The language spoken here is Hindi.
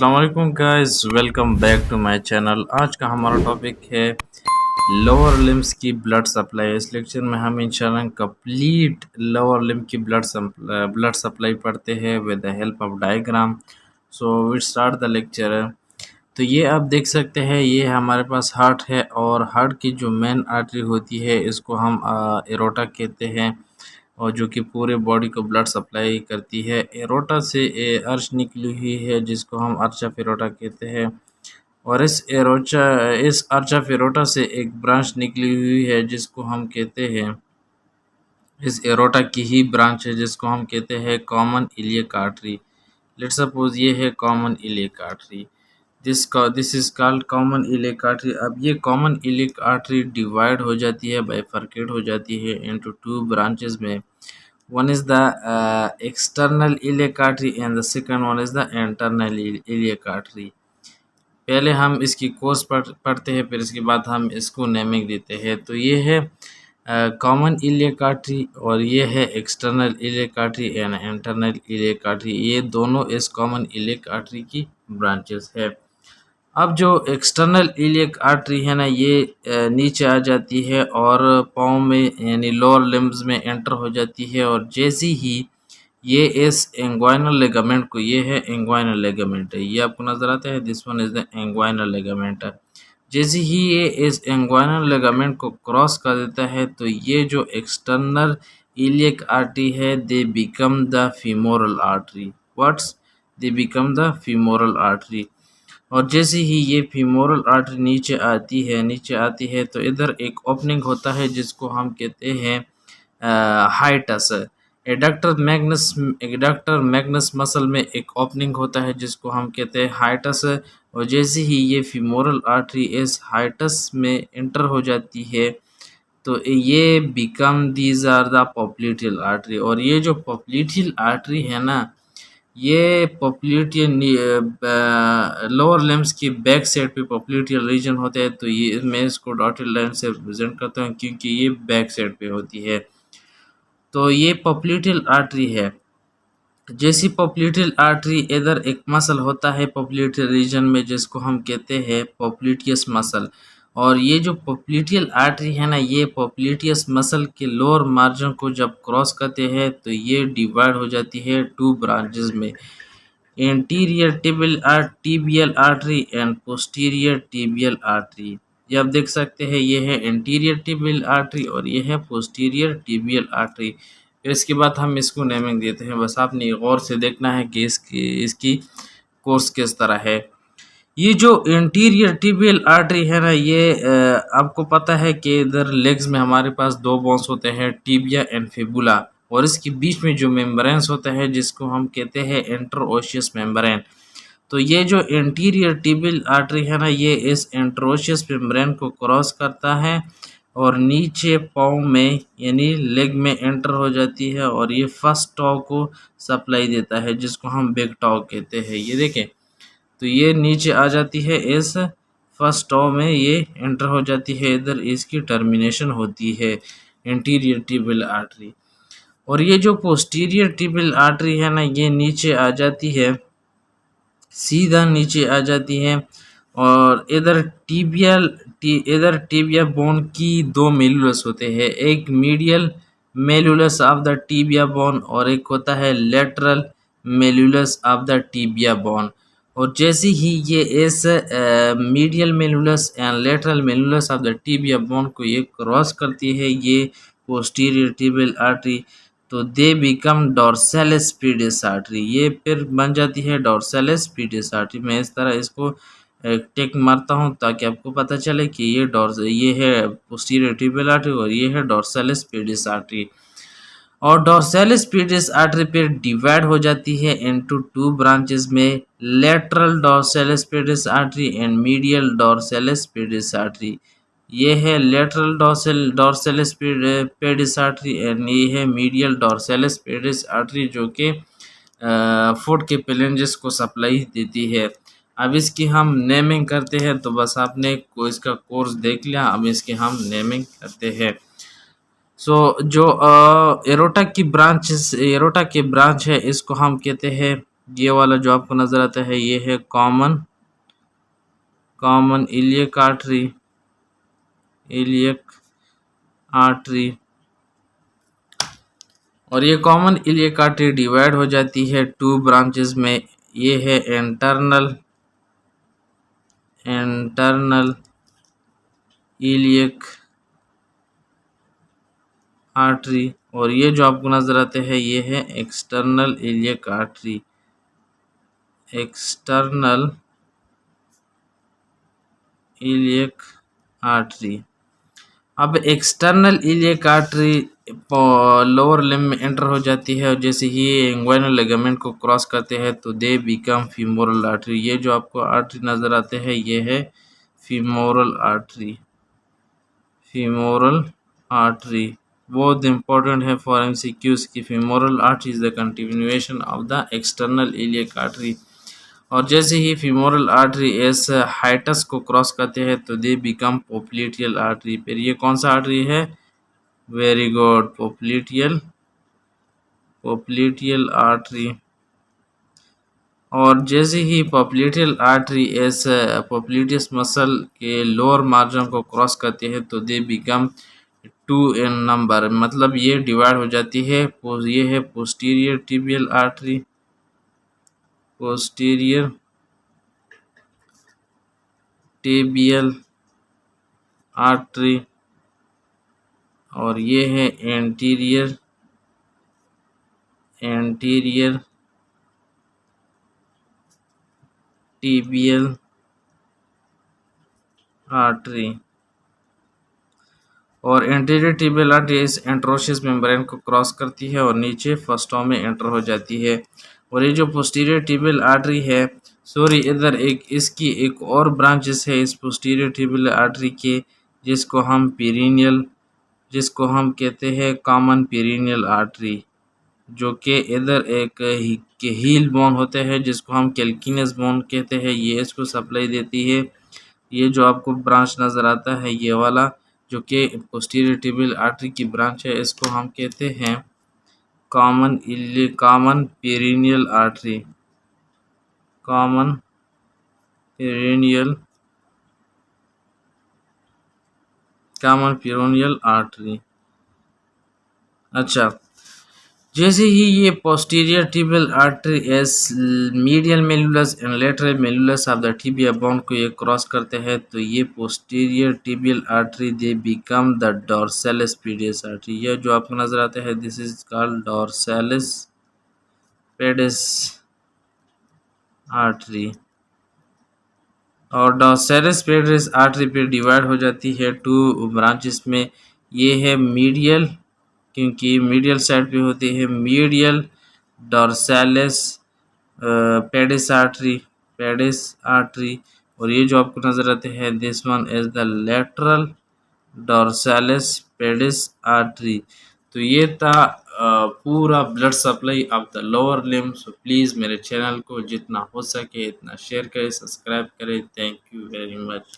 अस्सलाम वालेकुम guys, welcome back to my channel. आज का हमारा टॉपिक है लोअर लिम्स की ब्लड सप्लाई। इस लेक्चर में हम इंशाल्लाह कंप्लीट लोअर लिम्ब की ब्लड सप्लाई पढ़ते हैं with the help of diagram. So we start the lecture. तो ये आप देख सकते हैं, ये हमारे पास हार्ट है और हार्ट की जो मेन आर्टरी होती है इसको हम एरोटा कहते हैं, और जो कि पूरे बॉडी को ब्लड सप्लाई करती है। एरोटा से अर्श निकली हुई है जिसको हम अर्च ऑफ एरोटा कहते हैं, और इस अर्च ऑफ एरोटा से एक ब्रांच निकली हुई है जिसको हम कहते हैं, इस एरोटा की ही ब्रांच है जिसको हम कहते हैं common iliac artery. Let's suppose ये है common iliac artery, this is called common iliac artery. अब ये कॉमन इलियक आर्टरी डिवाइड हो जाती है, बाइफरकेट हो जाती है इनटू टू ब्रांचेस में। One is the external iliac artery and the second one is the internal iliac artery। पहले हम इसकी कोर्स पढ़ते हैं, फिर इसके बाद हम इसको नेमिंग देते हैं। तो ये है कॉमन इलियक आर्टरी और ये है external iliac artery and internal iliac artery. ये दोनों इस कॉमन इलियक आर्टरी की ब्रांचेस है। अब जो एक्सटर्नल इलियक आर्टरी है ना, ये नीचे आ जाती है और पाँव में यानी लोअर लिम्ब्स में एंटर हो जाती है, और जैसे ही ये इस एंग्वाइनल लिगामेंट को, ये है एंग्वाइनल लिगामेंट है, ये आपको नजर आता है, this one is the inguinal ligament. जैसे ही ये इस एंग्वाइनल लिगामेंट को क्रॉस कर देता है तो ये जो एक्सटर्नल इलियक आर्टरी है, दे become the femoral artery. What's they become the femoral artery. और जैसे ही ये फीमोरल आर्टरी नीचे आती है तो इधर एक ओपनिंग होता है जिसको हम कहते हैं हाइटस। एडक्टर मैग्नस मसल में एक ओपनिंग होता है जिसको हम कहते हैं हाइटस। और जैसे ही ये फीमोरल आर्टरी इस हाइटस में एंटर हो जाती है तो ये become these are the popliteal artery. और ये जो पॉप्लिटियल आर्टरी है ना, ये पॉप्लिटियल लोअर लिम्स की बैक साइड पे पॉप्लिटियल रीजन होते हैं। तो ये मैं इसको डॉटेड लाइन से रिप्रेजेंट करता हूँ क्योंकि ये बैक साइड पे होती है। तो ये पॉप्लिटियल आर्टरी है। जैसी पॉप्लिटियल आर्टरी, इधर एक मसल होता है पॉप्लिटियल रीजन में जिसको हम कहते हैं पॉप्लिटियस मसल। और ये जो पॉप्लिटियल आर्टरी है ना, ये पॉप्लिटियस मसल के लोअर मार्जिन को जब क्रॉस करते हैं तो ये डिवाइड हो जाती है टू ब्रांचेस में, anterior tibial artery and posterior tibial artery. ये आप देख सकते हैं, ये है एंटीरियर टिबियल आर्टरी और ये है पोस्टीरियर टिबियल आर्टरी। फिर इसके बाद हम इसको नेमिंग देते हैं। बस आपने गौर से देखना है कि इसकी कोर्स किस तरह है। ये जो इंटीरियर टिबियल आर्टरी है ना, ये आपको पता है कि इधर लेग्स में हमारे पास दो बोन्स होते हैं, टिबिया एंड फिबुला, और इसके बीच में जो मेम्ब्रेन्स होता है जिसको हम कहते हैं इंटरओशियस मेम्ब्रेन। तो ये जो इंटीरियर टिबियल आर्टरी है ना, ये इस इंटरओशियस मेम्ब्रेन को क्रॉस करता है और नीचे पाँव में यानी लेग में एंटर हो जाती है, और ये फर्स्ट टॉ को सप्लाई देता है जिसको हम बिग टॉ कहते हैं। ये देखें, तो ये नीचे आ जाती है, इस फर्स्ट टॉ में ये एंटर हो जाती है, इधर इसकी टर्मिनेशन होती है इंटीरियर टिबियल आर्टरी। और ये जो पोस्टीरियर टिबियल आर्टरी है ना, ये नीचे आ जाती है, सीधा नीचे आ जाती है, और इधर टिबिया बोन की दो मेलुलस होते हैं, एक medial malleolus of the tibia bone और एक होता है lateral malleolus of the tibia bone. और जैसे ही ये इस medial malleolus and lateral malleolus of the tibia bone को ये क्रॉस करती है, ये पोस्टीरियर टिबियल आर्टरी, तो दे बिकम डॉर्सैलिस पीडियस आर्टरी। ये फिर बन जाती है डॉर्सैलिस पीडियस आर्टरी। मैं इस तरह इसको टिक मारता हूँ ताकि आपको पता चले कि ये है पोस्टीरियर टिबियल आर्टरी और ये है डॉर्सैलिस पीडियस आर्टरी। और डॉर्सैलिस पीडियस आर्टरी फिर डिवाइड हो जाती है इनटू टू ब्रांचेस में, lateral dorsalis pedis artery and medial dorsalis pedis artery. ये है lateral dorsalis pedis artery and ये है मीडियल डॉर्सैलिस पीडियस आर्टरी, जो कि फुट के पेलेंजेस को सप्लाई देती है। अब इसकी हम नेमिंग करते हैं, तो बस आपने इसका कोर्स देख लिया, अब इसकी हम नेमिंग करते हैं। सो जो एरोटा की ब्रांच है इसको हम कहते हैं ये वाला जो आपको नज़र आता है ये है कॉमन इलियक आर्टरी। और ये कॉमन इलियक आर्टरी डिवाइड हो जाती है 2 ब्रांचेस में। ये है इंटरनल इलियक आर्टरी, और ये जो आपको नज़र आते हैं ये है external iliac artery. External iliac artery. अब external iliac artery lower limb में एंटर हो जाती है, और जैसे ही इंग्वाइनल लिगामेंट को क्रॉस करते हैं तो दे बिकम फीमोरल आर्टरी। ये जो आपको आर्टरी नज़र आते हैं ये है फीमोरल आर्टरी। बहुत इंपॉर्टेंट है फॉर एमसीक्यूज की femoral artery is the continuation of the external iliac artery. और जैसे ही फीमोरल आर्टरी एस हाइटस को क्रॉस करते हैं तो दे बिकम पोप्लिटियल आर्टरी। फिर ये कौन सा आर्टरी है? Very good, popliteal artery. और जैसे ही पोप्लिटियल आर्टरी एस पोप्लिटियस मसल के लोअर मार्जिन को क्रॉस करते हैं तो दे बिकम 2 इन नंबर, मतलब ये डिवाइड हो जाती है। ये है posterior tibial artery, posterior tibial artery, और ये है एंटीरियर टिबियल आर्टरी। और एंटीरियर टिबियल आर्टरी इस एंट्रोशियस मेम्ब्रेन को क्रॉस करती है और नीचे फर्स्टों में एंटर हो जाती है। और ये जो पोस्टीरियर टिबियल आर्टरी है, सॉरी इधर इसकी एक और ब्रांचेस है इस पोस्टीरियर टिबियल आर्टरी के, जिसको हम कहते हैं कॉमन पेरिनियल आर्टरी, जो कि इधर एक हील बोन होते हैं जिसको हम कैल्किनस बोन कहते हैं, ये इसको सप्लाई देती है। ये जो आपको ब्रांच नज़र आता है ये वाला जो कि पोस्टीरियर टिबियल आर्टरी की ब्रांच है, इसको हम कहते हैं common peroneal artery. Common peroneal artery. अच्छा, जैसे ही ये posterior tibial artery as medial malleolus and lateral malleolus of the tibia bone को ये क्रॉस करते हैं तो ये posterior tibial artery they become the dorsalis pedis artery. ये जो आपको नजर आता है this is called dorsalis pedis artery. और डॉर्सैलिस पेडिस आर्टरी पे डिवाइड हो जाती है 2 ब्रांचेस में। ये है मीडियल, क्योंकि मीडियल साइड पे होती है मीडियल डॉर्सैलिस पेडिस आर्टरी, और ये जो आपको नजर आते हैं this one is the lateral dorsalis pedis artery. तो ये था पूरा blood supply of the lower limb. So please मेरे चैनल को जितना हो सके इतना शेयर करें, सब्सक्राइब करें। Thank you very much.